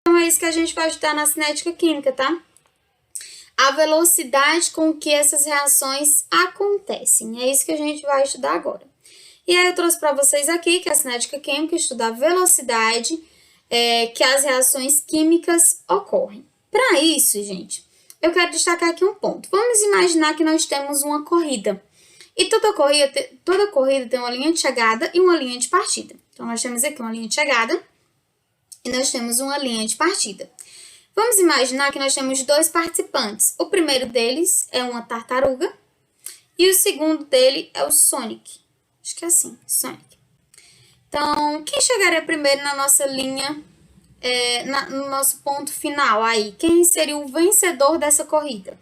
Então, é isso que a gente vai estudar na cinética química, tá? A velocidade com que essas reações acontecem. É isso que a gente vai estudar agora. E aí eu trouxe para vocês aqui que a cinética química estuda a velocidade que as reações químicas ocorrem. Para isso, gente, eu quero destacar aqui um ponto. Vamos imaginar que nós temos uma corrida. E toda corrida tem uma linha de chegada e uma linha de partida. Então, nós temos aqui uma linha de chegada e nós temos uma linha de partida. Vamos imaginar que nós temos dois participantes. O primeiro deles é uma tartaruga e o segundo dele é o Sonic. Acho que é assim, Sonic. Então, quem chegaria primeiro na nossa linha, no nosso ponto final aí? Quem seria o vencedor dessa corrida?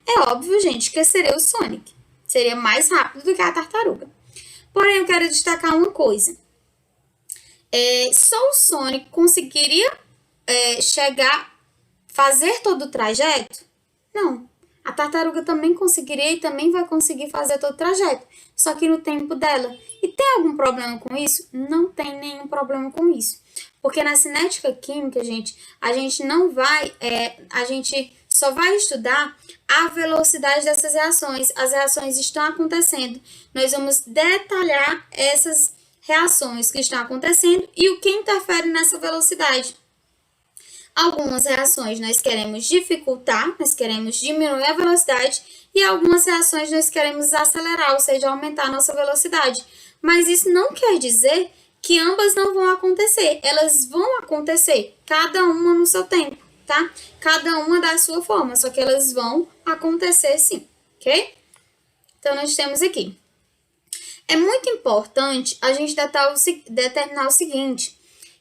É óbvio, gente, que seria o Sonic. Seria mais rápido do que a tartaruga. Porém, eu quero destacar uma coisa. Só o Sonic conseguiria fazer todo o trajeto? Não. A tartaruga também conseguiria e também vai conseguir fazer todo o trajeto, só que no tempo dela. E tem algum problema com isso? Não tem nenhum problema com isso. Porque na cinética química, gente, a gente só vai estudar a velocidade dessas reações. As reações estão acontecendo. Nós vamos detalhar essas reações que estão acontecendo e o que interfere nessa velocidade. Algumas reações nós queremos dificultar, nós queremos diminuir a velocidade e algumas reações nós queremos acelerar, ou seja, aumentar a nossa velocidade. Mas isso não quer dizer que ambas não vão acontecer. Elas vão acontecer, cada uma no seu tempo, tá? Cada uma da sua forma, só que elas vão acontecer sim, ok? Então, nós temos aqui. É muito importante a gente determinar o seguinte,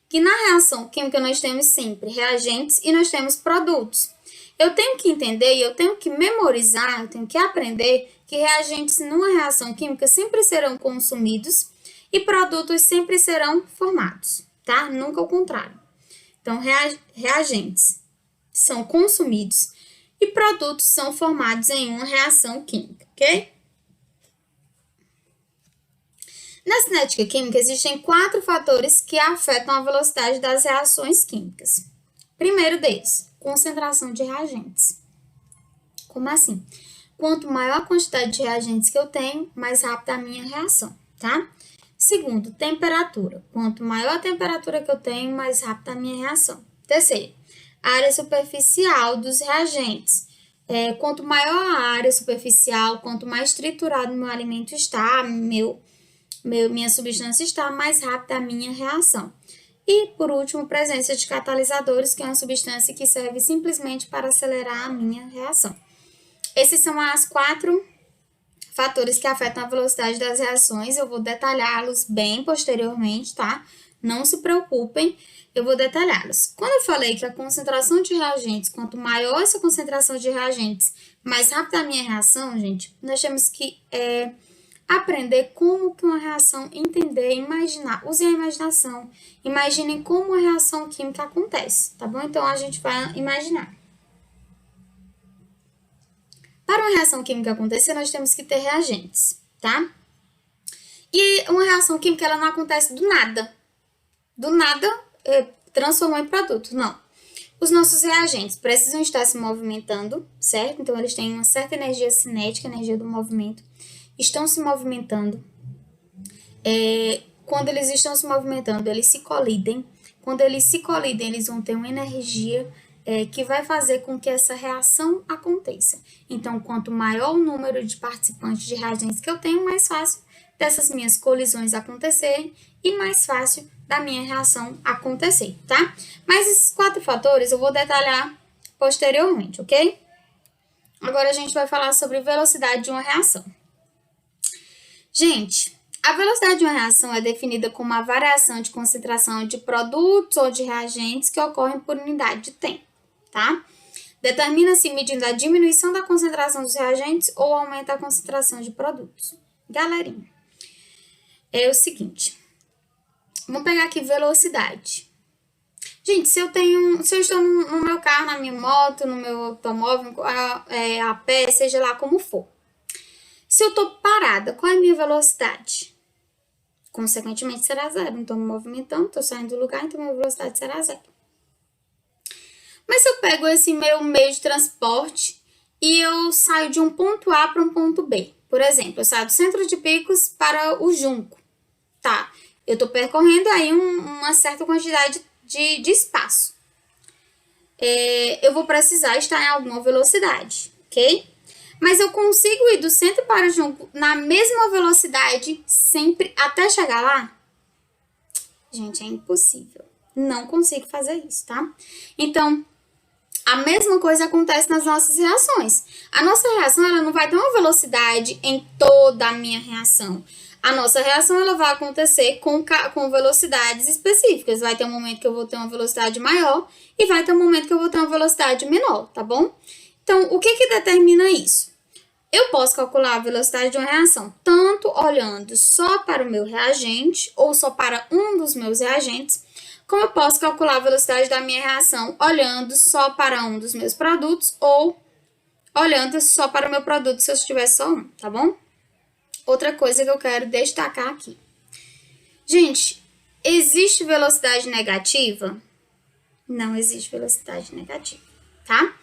que na reação química nós temos sempre reagentes e nós temos produtos. Eu tenho que entender e eu tenho que memorizar, eu tenho que aprender que reagentes numa reação química sempre serão consumidos e produtos sempre serão formados, tá? Nunca o contrário. Então, reagentes são consumidos e produtos são formados em uma reação química, ok? Na cinética química, existem 4 fatores que afetam a velocidade das reações químicas. Primeiro deles, concentração de reagentes. Como assim? Quanto maior a quantidade de reagentes que eu tenho, mais rápida a minha reação, tá? Segundo, temperatura. Quanto maior a temperatura que eu tenho, mais rápida a minha reação. Terceiro, área superficial dos reagentes. Quanto maior a área superficial, quanto mais triturado meu alimento está, minha substância está, mais rápida a minha reação. E, por último, presença de catalisadores, que é uma substância que serve simplesmente para acelerar a minha reação. Esses são os 4 fatores que afetam a velocidade das reações. Eu vou detalhá-los bem posteriormente, tá? Não se preocupem, eu vou detalhá-los. Quando eu falei que a concentração de reagentes, quanto maior essa concentração de reagentes, mais rápida a minha reação, gente, nós temos que aprender como que uma reação, entender, imaginar. Use a imaginação. Imaginem como a reação química acontece, tá bom? Então, a gente vai imaginar. Para uma reação química acontecer, nós temos que ter reagentes, tá? E uma reação química, ela não acontece do nada. Do nada, transformou em produto, não. Os nossos reagentes precisam estar se movimentando, certo? Então, eles têm uma certa energia cinética, energia do movimento. Estão se movimentando. Quando eles estão se movimentando, eles se colidem. Quando eles se colidem, eles vão ter uma energia que vai fazer com que essa reação aconteça. Então, quanto maior o número de participantes de reagentes que eu tenho, mais fácil dessas minhas colisões acontecerem e mais fácil da minha reação acontecer, tá? Mas esses 4 fatores eu vou detalhar posteriormente, ok? Agora a gente vai falar sobre velocidade de uma reação. Gente, a velocidade de uma reação é definida como a variação de concentração de produtos ou de reagentes que ocorrem por unidade de tempo, tá? Determina-se medindo a diminuição da concentração dos reagentes ou aumento da concentração de produtos. Galerinha, é o seguinte, vamos pegar aqui velocidade. Gente, se eu estou no meu carro, na minha moto, no meu automóvel, a pé, seja lá como for. Se eu estou parada, qual é a minha velocidade? Consequentemente, será 0. Não estou me movimentando, estou saindo do lugar, então minha velocidade será 0. Mas se eu pego esse meu meio de transporte e eu saio de um ponto A para um ponto B, por exemplo, eu saio do Centro de Picos para o Junco, tá? Eu estou percorrendo aí uma certa quantidade de espaço. Eu vou precisar estar em alguma velocidade, ok? Mas eu consigo ir do centro para o Junco na mesma velocidade sempre até chegar lá? Gente, é impossível. Não consigo fazer isso, tá? Então, a mesma coisa acontece nas nossas reações. A nossa reação, ela não vai ter uma velocidade em toda a minha reação. A nossa reação, ela vai acontecer com velocidades específicas. Vai ter um momento que eu vou ter uma velocidade maior e vai ter um momento que eu vou ter uma velocidade menor, tá bom? Então, o que determina isso? Eu posso calcular a velocidade de uma reação tanto olhando só para o meu reagente ou só para um dos meus reagentes, como eu posso calcular a velocidade da minha reação olhando só para um dos meus produtos ou olhando só para o meu produto se eu tiver só um, tá bom? Outra coisa que eu quero destacar aqui. Gente, existe velocidade negativa? Não existe velocidade negativa, tá?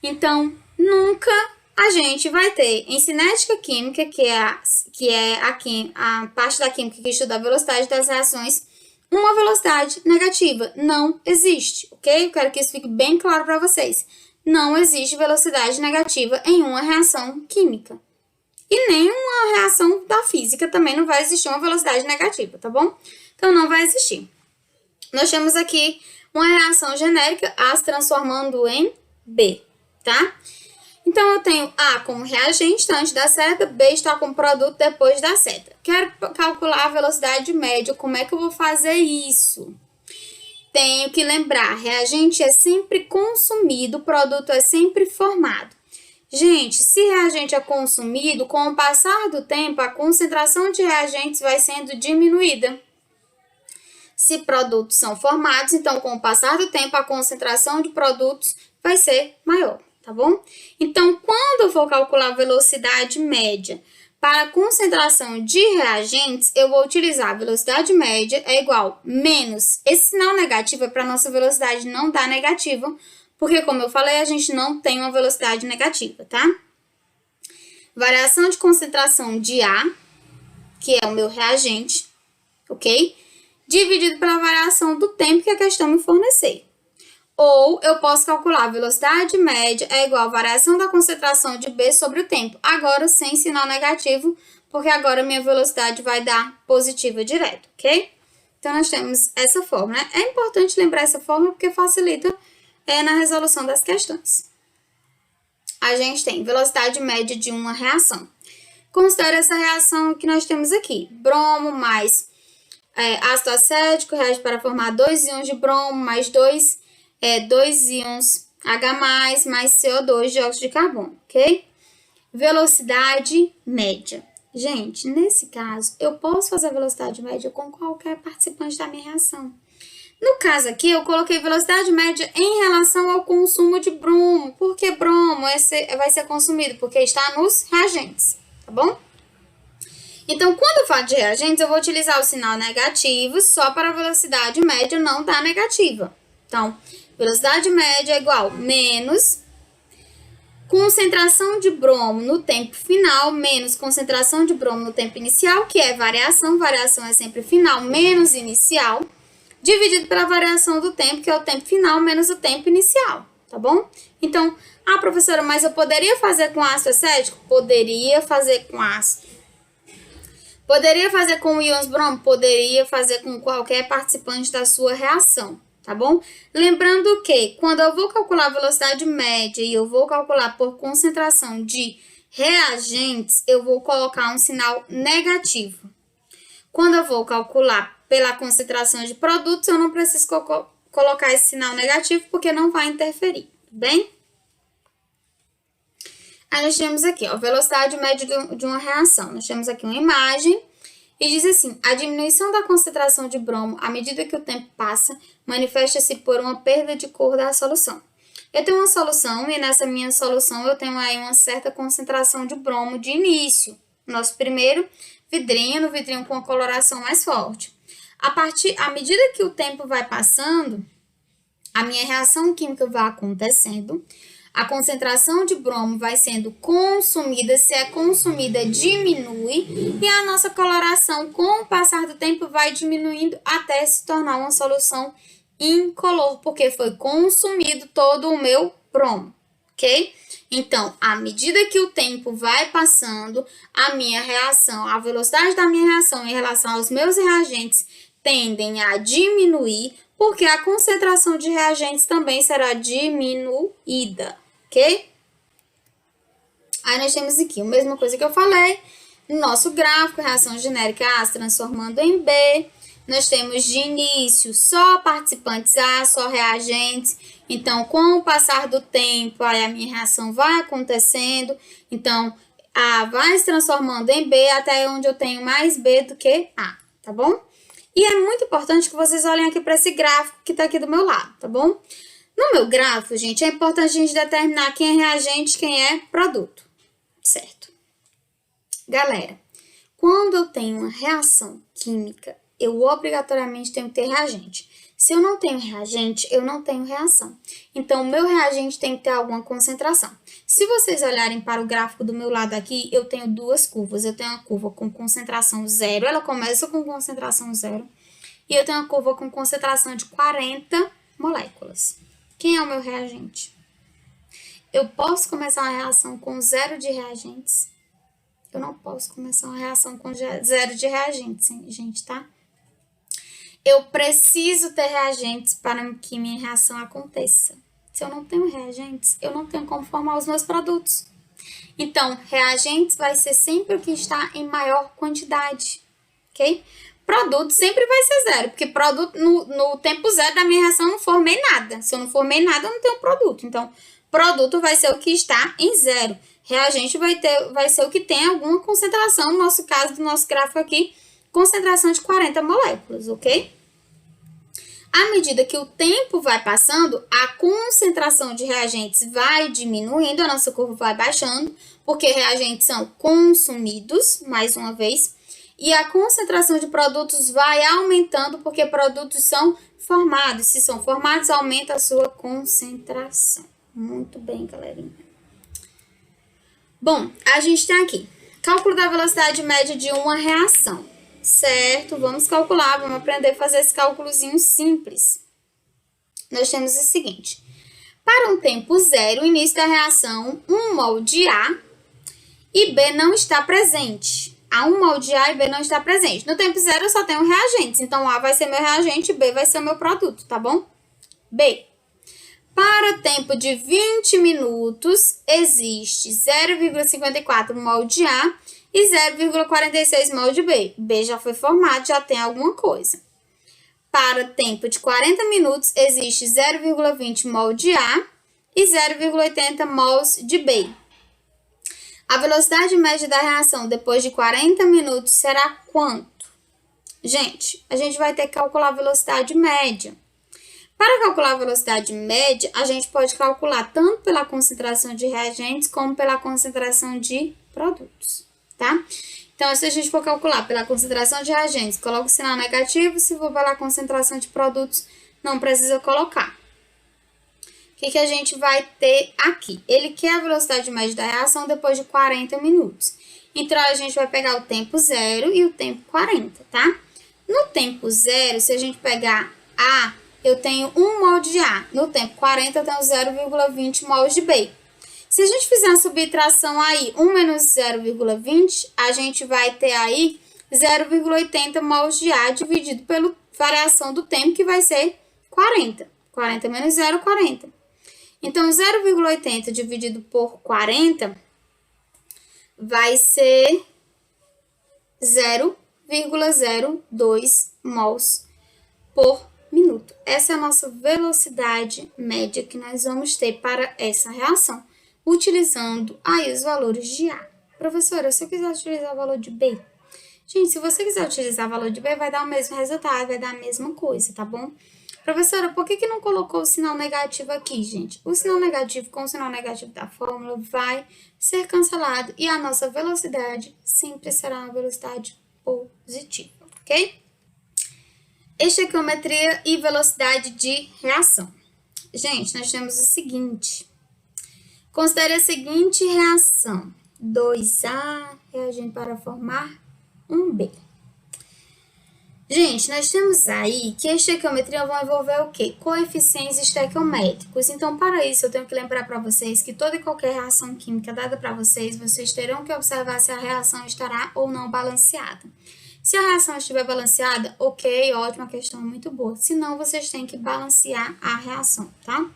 Então, nunca a gente vai ter em cinética química, que é a parte da química que estuda a velocidade das reações, uma velocidade negativa. Não existe, ok? Eu quero que isso fique bem claro para vocês. Não existe velocidade negativa em uma reação química. E nem uma reação da física também não vai existir uma velocidade negativa, tá bom? Então, não vai existir. Nós temos aqui uma reação genérica, A se transformando em B, tá? Então, eu tenho A como reagente antes da seta, B está como produto depois da seta. Quero calcular a velocidade média. Como é que eu vou fazer isso? Tenho que lembrar, reagente é sempre consumido, produto é sempre formado. Gente, se reagente é consumido, com o passar do tempo, a concentração de reagentes vai sendo diminuída. Se produtos são formados, então, com o passar do tempo, a concentração de produtos vai ser maior, tá bom? Então, quando eu for calcular a velocidade média para a concentração de reagentes, eu vou utilizar a velocidade média é igual menos. Esse sinal negativo é para a nossa velocidade não dar negativa, porque, como eu falei, a gente não tem uma velocidade negativa, tá? Variação de concentração de A, que é o meu reagente, ok? Dividido pela variação do tempo que a questão me fornecer. Ou eu posso calcular a velocidade média é igual a variação da concentração de B sobre o tempo. Agora, sem sinal negativo, porque agora minha velocidade vai dar positiva direto, ok? Então, nós temos essa fórmula, né? É importante lembrar essa fórmula porque facilita na resolução das questões. A gente tem velocidade média de uma reação. Considere essa reação que nós temos aqui. Bromo mais ácido acético reage para formar 2 íons de bromo mais 2 íons H+, mais CO2, dióxido de carbono, ok? Velocidade média. Gente, nesse caso, eu posso fazer a velocidade média com qualquer participante da minha reação. No caso aqui, eu coloquei velocidade média em relação ao consumo de bromo. Por que bromo vai ser consumido? Porque está nos reagentes, tá bom? Então, quando eu falo de reagentes, eu vou utilizar o sinal negativo só para a velocidade média não dar negativa. Então, velocidade média é igual menos concentração de bromo no tempo final menos concentração de bromo no tempo inicial, que é variação. Variação é sempre final menos inicial, dividido pela variação do tempo, que é o tempo final menos o tempo inicial, tá bom? Então, professora, mas eu poderia fazer com ácido acético? Poderia fazer com ácido. Poderia fazer com íons bromo? Poderia fazer com qualquer participante da sua reação, tá bom? Lembrando que, quando eu vou calcular a velocidade média e eu vou calcular por concentração de reagentes, eu vou colocar um sinal negativo. Quando eu vou calcular pela concentração de produtos, eu não preciso colocar esse sinal negativo, porque não vai interferir, tá bem? Aí nós temos aqui, ó, velocidade média de uma reação. Nós temos aqui uma imagem e diz assim, a diminuição da concentração de bromo à medida que o tempo passa manifesta-se por uma perda de cor da solução. Eu tenho uma solução e nessa minha solução eu tenho aí uma certa concentração de bromo de início. Nosso primeiro vidrinho, com a coloração mais forte. À medida que o tempo vai passando, A minha reação química vai acontecendo, a concentração de bromo vai sendo consumida, se é consumida, diminui, e a nossa coloração, com o passar do tempo, vai diminuindo até se tornar uma solução incolor, porque foi consumido todo o meu bromo, ok? Então, à medida que o tempo vai passando, a minha reação, a velocidade da minha reação em relação aos meus reagentes tendem a diminuir, porque a concentração de reagentes também será diminuída, ok? Aí nós temos aqui a mesma coisa que eu falei, no nosso gráfico, reação genérica A se transformando em B, nós temos de início só participantes A, só reagentes, então com o passar do tempo, aí a minha reação vai acontecendo, então A vai se transformando em B até onde eu tenho mais B do que A, tá bom? E é muito importante que vocês olhem aqui para esse gráfico que está aqui do meu lado, tá bom? No meu gráfico, gente, é importante a gente determinar quem é reagente e quem é produto, certo? Galera, quando eu tenho uma reação química, eu obrigatoriamente tenho que ter reagente. Se eu não tenho reagente, eu não tenho reação. Então, o meu reagente tem que ter alguma concentração. Se vocês olharem para o gráfico do meu lado aqui, eu tenho duas curvas. Eu tenho uma curva com concentração zero, ela começa com concentração zero. E eu tenho uma curva com concentração de 40 moléculas. Quem é o meu reagente? Eu posso começar uma reação com zero de reagentes? Eu não posso começar uma reação com zero de reagentes, gente, tá? Eu preciso ter reagentes para que minha reação aconteça. Se eu não tenho reagentes, eu não tenho como formar os meus produtos. Então, reagentes vai ser sempre o que está em maior quantidade, ok? Produto sempre vai ser zero, porque produto no tempo zero da minha reação eu não formei nada. Se eu não formei nada, eu não tenho produto. Então, produto vai ser o que está em zero. Reagente vai ser o que tem alguma concentração, no nosso caso, do nosso gráfico aqui, concentração de 40 moléculas, ok? À medida que o tempo vai passando, a concentração de reagentes vai diminuindo, a nossa curva vai baixando, porque reagentes são consumidos, mais uma vez, e a concentração de produtos vai aumentando, porque produtos são formados. Se são formados, aumenta a sua concentração. Muito bem, galerinha. Bom, a gente tem aqui cálculo da velocidade média de uma reação. Certo, vamos calcular, vamos aprender a fazer esse cálculozinho simples. Nós temos o seguinte, para um tempo zero, o início da reação, 1 mol de A e B não está presente. A 1 mol de A e B não está presente. No tempo zero eu só tenho reagentes, então A vai ser meu reagente e B vai ser o meu produto, tá bom? B. Para tempo de 20 minutos, existe 0,54 mol de A e 0,46 mol de B. B já foi formado, já tem alguma coisa. Para tempo de 40 minutos, existe 0,20 mol de A e 0,80 mols de B. A velocidade média da reação depois de 40 minutos será quanto? Gente, a gente vai ter que calcular a velocidade média. Para calcular a velocidade média, a gente pode calcular tanto pela concentração de reagentes como pela concentração de produtos, tá? Então, se a gente for calcular pela concentração de reagentes, coloca o sinal negativo. Se for pela concentração de produtos, não precisa colocar. O que a gente vai ter aqui? Ele quer a velocidade média da reação depois de 40 minutos. Então, a gente vai pegar o tempo zero e o tempo 40, tá? No tempo zero, se a gente pegar A, eu tenho 1 mol de A. No tempo 40, eu tenho 0,20 mols de B. Se a gente fizer uma subtração aí, 1 menos 0,20, a gente vai ter aí 0,80 mols de A dividido pela variação do tempo, que vai ser 40. 40 menos 0, 40. Então, 0,80 dividido por 40 vai ser 0,02 mols por minuto. Essa é a nossa velocidade média que nós vamos ter para essa reação, utilizando aí os valores de A. Professora, se eu quiser utilizar o valor de B? Gente, se você quiser utilizar o valor de B, vai dar o mesmo resultado, vai dar a mesma coisa, tá bom? Professora, por que não colocou o sinal negativo aqui, gente? O sinal negativo com o sinal negativo da fórmula vai ser cancelado e a nossa velocidade sempre será uma velocidade positiva, ok? Estequiometria e velocidade de reação. Gente, nós temos o seguinte. Considere a seguinte reação. 2A reagindo para formar 1B. Gente, nós temos aí que a estequiometria vai envolver o quê? Coeficientes estequiométricos. Então, para isso, eu tenho que lembrar para vocês que toda e qualquer reação química dada para vocês, vocês terão que observar se a reação estará ou não balanceada. Se a reação estiver balanceada, ok, ótimo, a questão é muito boa. Se não, vocês têm que balancear a reação, tá?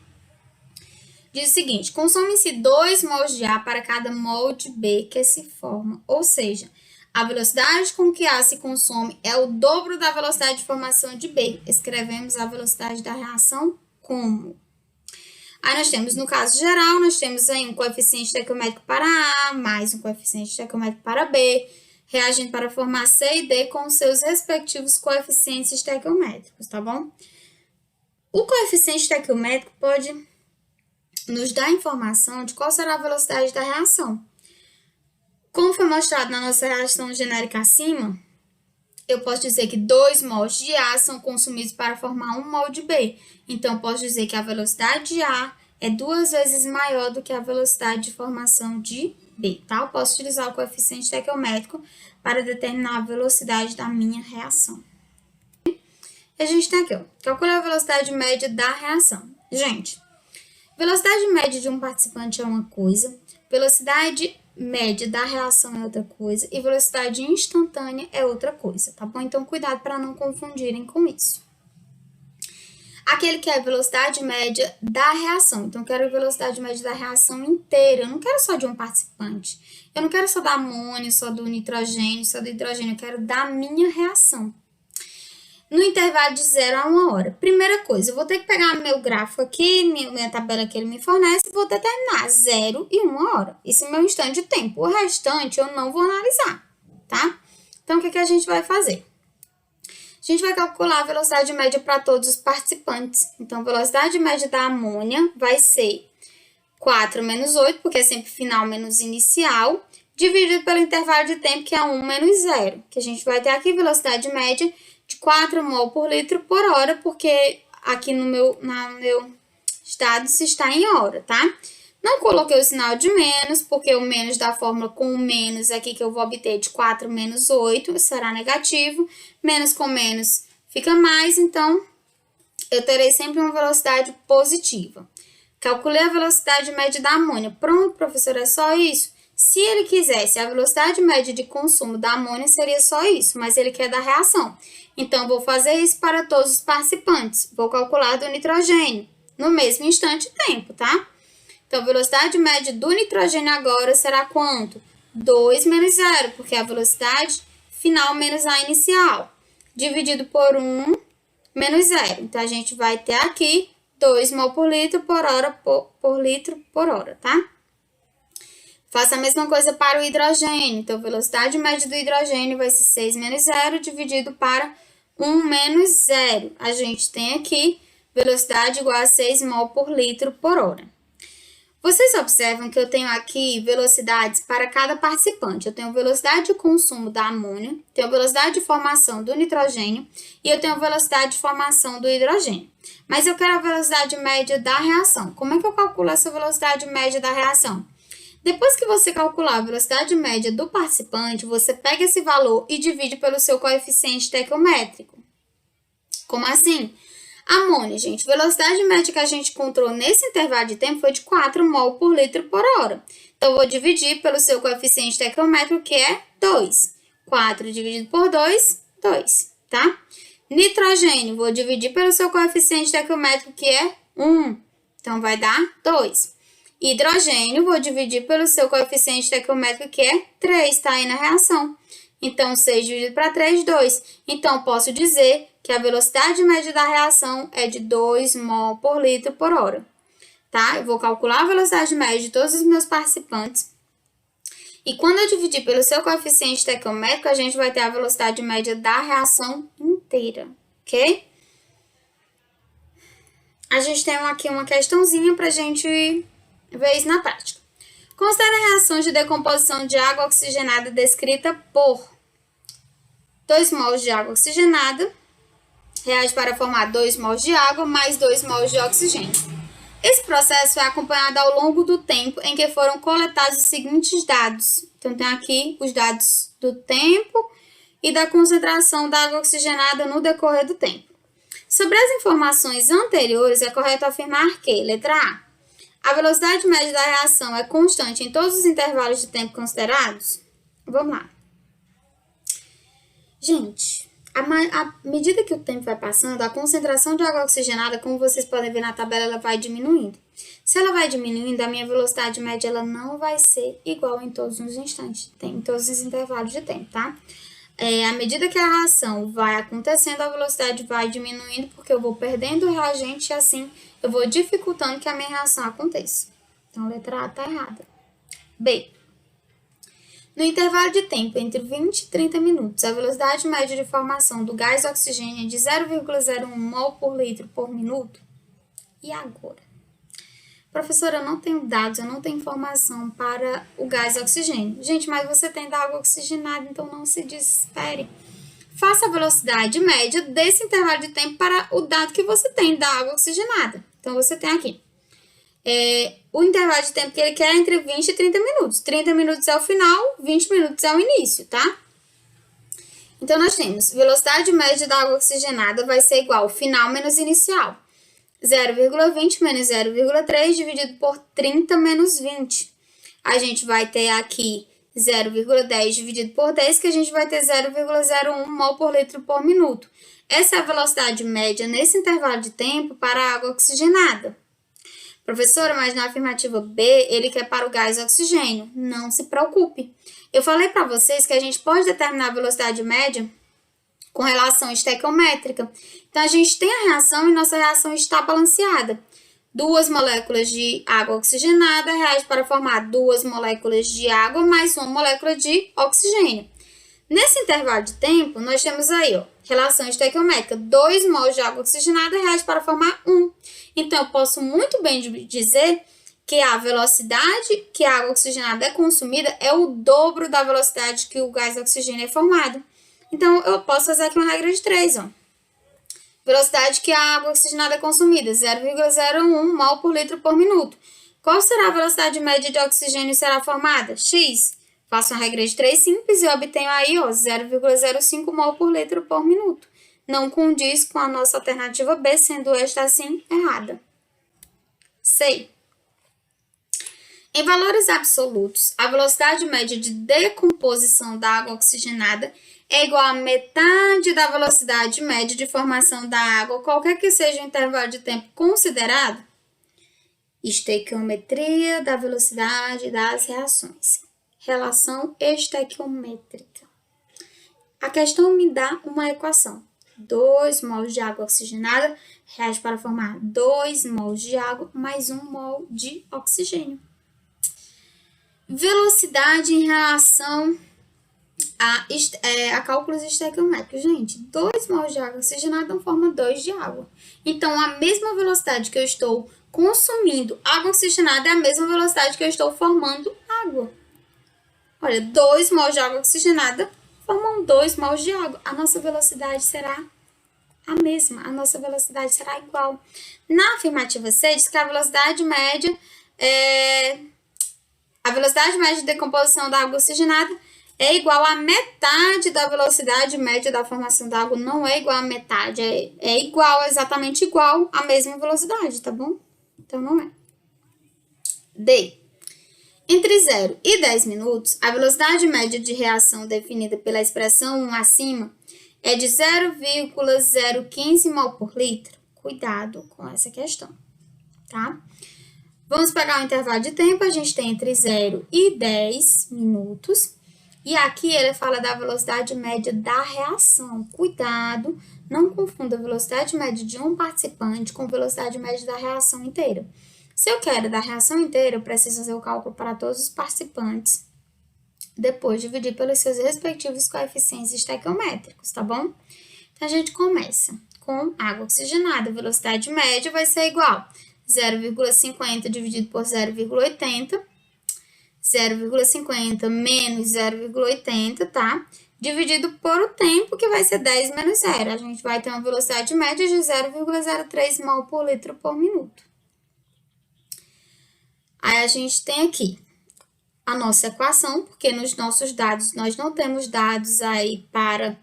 Diz o seguinte, consome-se 2 mols de A para cada mol de B que se forma, ou seja, a velocidade com que A se consome é o dobro da velocidade de formação de B. Escrevemos a velocidade da reação como? Aí nós temos, no caso geral, nós temos aí um coeficiente estequiométrico para A, mais um coeficiente estequiométrico para B, reagindo para formar C e D com seus respectivos coeficientes estequiométricos, tá bom? O coeficiente estequiométrico pode nos dar informação de qual será a velocidade da reação. Como foi mostrado na nossa reação genérica acima, eu posso dizer que 2 mols de A são consumidos para formar 1 mol de B. Então, eu posso dizer que a velocidade de A é 2 vezes maior do que a velocidade de formação de B, tá? Eu posso utilizar o coeficiente estequiométrico para determinar a velocidade da minha reação. E a gente tem aqui, ó, calcular a velocidade média da reação. Gente, velocidade média de um participante é uma coisa, velocidade média da reação é outra coisa e velocidade instantânea é outra coisa, tá bom? Então, cuidado para não confundirem com isso. Aquele que é a velocidade média da reação. Então, eu quero a velocidade média da reação inteira. Eu não quero só de um participante. Eu não quero só da amônio, só do nitrogênio, só do hidrogênio. Eu quero da minha reação. No intervalo de 0 a 1 hora. Primeira coisa, eu vou ter que pegar meu gráfico aqui, minha tabela que ele me fornece, e vou determinar 0 e 1 hora. Esse é o meu instante de tempo. O restante eu não vou analisar, tá? Então, o que a gente vai fazer? A gente vai calcular a velocidade média para todos os participantes. Então, a velocidade média da amônia vai ser 4 menos 8, porque é sempre final menos inicial, dividido pelo intervalo de tempo, que é 1 menos 0. Que a gente vai ter aqui velocidade média de 4 mol por litro por hora, porque aqui no meu estado se está em hora, tá? Não coloquei o sinal de menos, porque o menos da fórmula com o menos aqui que eu vou obter de 4 menos 8 será negativo. Menos com menos fica mais, então eu terei sempre uma velocidade positiva. Calculei a velocidade média da amônia. Pronto, professor, é só isso? Se ele quisesse, a velocidade média de consumo da amônia seria só isso, mas ele quer da reação. Então, vou fazer isso para todos os participantes. Vou calcular do nitrogênio no mesmo instante e tempo, tá? Então, a velocidade média do nitrogênio agora será quanto? 2 menos 0, porque é a velocidade final menos a inicial, dividido por 1 menos 0. Então, a gente vai ter aqui 2 mol por litro por hora por litro por hora, tá? Faça a mesma coisa para o hidrogênio. Então, a velocidade média do hidrogênio vai ser 6 menos 0 dividido para 1 menos 0. A gente tem aqui velocidade igual a 6 mol por litro por hora. Vocês observam que eu tenho aqui velocidades para cada participante. Eu tenho velocidade de consumo da amônia, tenho velocidade de formação do nitrogênio e eu tenho velocidade de formação do hidrogênio. Mas eu quero a velocidade média da reação. Como é que eu calculo essa velocidade média da reação? Depois que você calcular a velocidade média do participante, você pega esse valor e divide pelo seu coeficiente estequiométrico. Como assim? Amônia, gente, velocidade média que a gente encontrou nesse intervalo de tempo foi de 4 mol por litro por hora. Então, eu vou dividir pelo seu coeficiente estequiométrico, que é 2. 4 dividido por 2, 2, tá? Nitrogênio, vou dividir pelo seu coeficiente estequiométrico, que é 1. Então, vai dar 2. Hidrogênio, vou dividir pelo seu coeficiente estequiométrico, que é 3, tá aí na reação. Então, 6 dividido para 3, 2. Então, posso dizer que a velocidade média da reação é de 2 mol por litro por hora, tá? Eu vou calcular a velocidade média de todos os meus participantes. E quando eu dividir pelo seu coeficiente estequiométrico, a gente vai ter a velocidade média da reação inteira, ok? A gente tem aqui uma questãozinha para a gente ver isso na prática. Considere a reação de decomposição de água oxigenada descrita por 2 mols de água oxigenada reage para formar 2 mols de água mais 2 mols de oxigênio. Esse processo é acompanhado ao longo do tempo em que foram coletados os seguintes dados. Então, tem aqui os dados do tempo e da concentração da água oxigenada no decorrer do tempo. Sobre as informações anteriores, é correto afirmar que, letra A velocidade média da reação é constante em todos os intervalos de tempo considerados? Vamos lá. Gente, à medida que o tempo vai passando, a concentração de água oxigenada, como vocês podem ver na tabela, ela vai diminuindo. Se ela vai diminuindo, a minha velocidade média ela não vai ser igual em todos os instantes, em todos os intervalos de tempo, tá? À medida que a reação vai acontecendo, a velocidade vai diminuindo, porque eu vou perdendo o reagente e assim eu vou dificultando que a minha reação aconteça. Então, a letra A está errada. B. No intervalo de tempo entre 20 e 30 minutos, a velocidade média de formação do gás oxigênio é de 0,01 mol por litro por minuto. E agora? Professora, eu não tenho dados, eu não tenho informação para o gás oxigênio. Gente, mas você tem da água oxigenada, então não se desespere. Faça a velocidade média desse intervalo de tempo para o dado que você tem da água oxigenada. Então, você tem aqui o intervalo de tempo que ele quer é entre 20 e 30 minutos. 30 minutos é o final, 20 minutos é o início, tá? Então, nós temos velocidade média da água oxigenada vai ser igual final menos inicial. 0,20 menos 0,3 dividido por 30 menos 20. A gente vai ter aqui 0,10 dividido por 10, que a gente vai ter 0,01 mol por litro por minuto. Essa é a velocidade média nesse intervalo de tempo para a água oxigenada. Professora, mas na afirmativa B, ele quer para o gás oxigênio. Não se preocupe. Eu falei para vocês que a gente pode determinar a velocidade média com relação estequiométrica. Então, a gente tem a reação e nossa reação está balanceada. 2 moléculas de água oxigenada reagem para formar 2 moléculas de água mais 1 molécula de oxigênio. Nesse intervalo de tempo, nós temos aí, relação estequiométrica. 2 mols de água oxigenada reagem para formar 1. Então, eu posso muito bem dizer que a velocidade que a água oxigenada é consumida é o dobro da velocidade que o gás oxigênio é formado. Então, eu posso fazer aqui uma regra de 3, ó. Velocidade que a água oxigenada é consumida, 0,01 mol por litro por minuto. Qual será a velocidade média de oxigênio será formada? X. Faço uma regra de 3 simples e obtenho aí, ó, 0,05 mol por litro por minuto. Não condiz com a nossa alternativa B, sendo esta assim errada. C. Em valores absolutos, a velocidade média de decomposição da água oxigenada é igual a metade da velocidade média de formação da água, qualquer que seja o intervalo de tempo considerado. Estequiometria da velocidade das reações. Relação estequiométrica. A questão me dá uma equação. 2 mols de água oxigenada reage para formar 2 mols de água mais 1 mol de oxigênio. Velocidade em relação a cálculos estequiométricos. Gente, 2 mols de água oxigenada formam 2 de água. Então, a mesma velocidade que eu estou consumindo água oxigenada é a mesma velocidade que eu estou formando água. Olha, 2 mols de água oxigenada formam 2 mols de água. A nossa velocidade será a mesma, a nossa velocidade será igual. Na afirmativa C, diz que a velocidade média de decomposição da água oxigenada é igual a metade da velocidade média da formação da água. Não é igual a metade, é igual, exatamente igual à mesma velocidade, tá bom? Então, não é. D. Entre 0 e 10 minutos, a velocidade média de reação definida pela expressão 1 acima é de 0,015 mol por litro. Cuidado com essa questão, tá? Vamos pegar o intervalo de tempo, a gente tem entre 0 e 10 minutos. E aqui ele fala da velocidade média da reação. Cuidado, não confunda a velocidade média de um participante com a velocidade média da reação inteira. Se eu quero da reação inteira, eu preciso fazer o cálculo para todos os participantes, depois dividir pelos seus respectivos coeficientes estequiométricos, tá bom? Então, a gente começa com água oxigenada. A velocidade média vai ser igual a 0,50 dividido por 0,80, 0,50 menos 0,80, tá? Dividido por o tempo, que vai ser 10 menos 0. A gente vai ter uma velocidade média de 0,03 mol por litro por minuto. Aí a gente tem aqui a nossa equação, porque nos nossos dados nós não temos dados aí para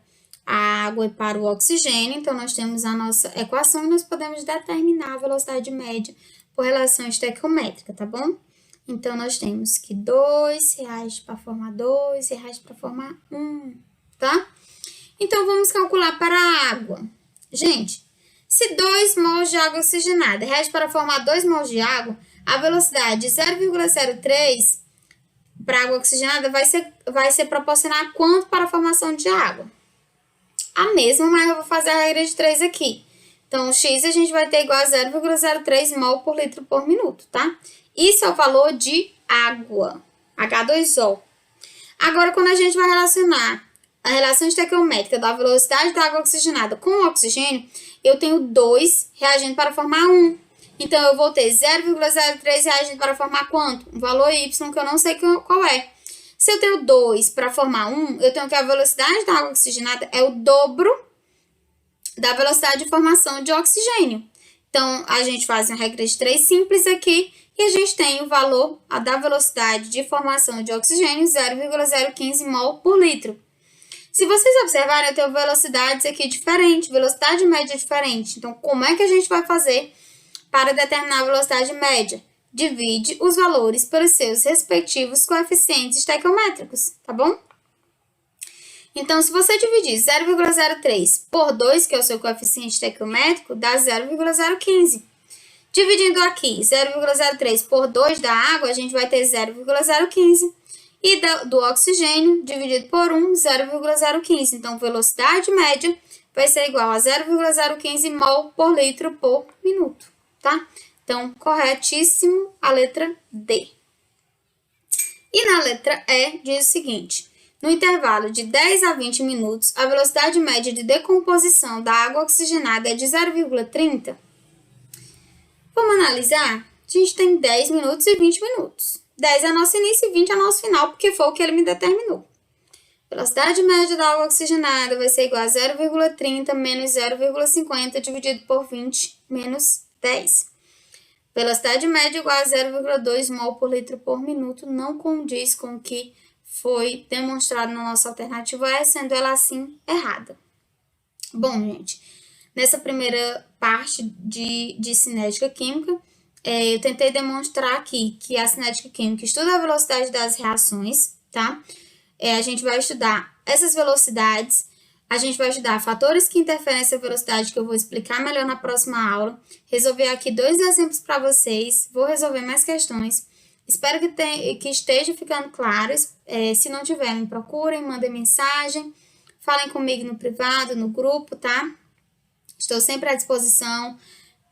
a água e para o oxigênio, então nós temos a nossa equação e nós podemos determinar a velocidade média por relação estequiométrica, tá bom? Então, nós temos que R$2 para formar 2, R$2 para formar 1, tá? Então, vamos calcular para a água. Gente, se 2 mols de água oxigenada R$2 para formar 2 mols de água, a velocidade de 0,03 para água oxigenada vai ser proporcional a quanto para a formação de água? A mesma, mas eu vou fazer a regra de 3 aqui. Então, o X a gente vai ter igual a 0,03 mol por litro por minuto, tá? Isso é o valor de água, H2O. Agora, quando a gente vai relacionar a relação estequiométrica da velocidade da água oxigenada com o oxigênio, eu tenho 2 reagindo para formar 1. Então, eu vou ter 0,03 reagindo para formar quanto? Um valor Y que eu não sei qual é. Se eu tenho 2 para formar 1, eu tenho que a velocidade da água oxigenada é o dobro da velocidade de formação de oxigênio. Então, a gente faz uma regra de 3 simples aqui e a gente tem o valor da velocidade de formação de oxigênio, 0,015 mol por litro. Se vocês observarem, eu tenho velocidades aqui diferentes, velocidade média diferente. Então, como é que a gente vai fazer para determinar a velocidade média? Divide os valores pelos seus respectivos coeficientes estequiométricos, tá bom? Então, se você dividir 0,03 por 2, que é o seu coeficiente estequiométrico, dá 0,015. Dividindo aqui 0,03 por 2 da água, a gente vai ter 0,015. E do oxigênio, dividido por 1, 0,015. Então, velocidade média vai ser igual a 0,015 mol por litro por minuto, tá? Então, corretíssimo a letra D. E na letra E, diz o seguinte: no intervalo de 10 a 20 minutos, a velocidade média de decomposição da água oxigenada é de 0,30. Vamos analisar? A gente tem 10 minutos e 20 minutos. 10 é nosso início e 20 é nosso final, porque foi o que ele me determinou. Velocidade média da água oxigenada vai ser igual a 0,30 menos 0,50 dividido por 20 menos 10. Velocidade média igual a 0,2 mol por litro por minuto não condiz com o que foi demonstrado na nossa alternativa E, sendo ela assim errada. Bom, gente, nessa primeira parte de cinética química, eu tentei demonstrar aqui que a cinética química estuda a velocidade das reações, tá? A gente vai estudar essas velocidades, a gente vai estudar fatores que interferem nessa velocidade, que eu vou explicar melhor na próxima aula. Resolver aqui 2 exemplos para vocês, vou resolver mais questões. Espero que esteja ficando claro. Se não tiver, me procurem, mandem mensagem, falem comigo no privado, no grupo, tá? Estou sempre à disposição.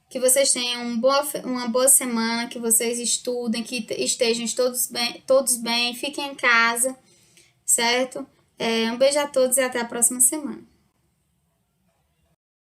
Que vocês tenham uma boa semana, que vocês estudem, que estejam todos bem, fiquem em casa, certo? Um beijo a todos e até a próxima semana.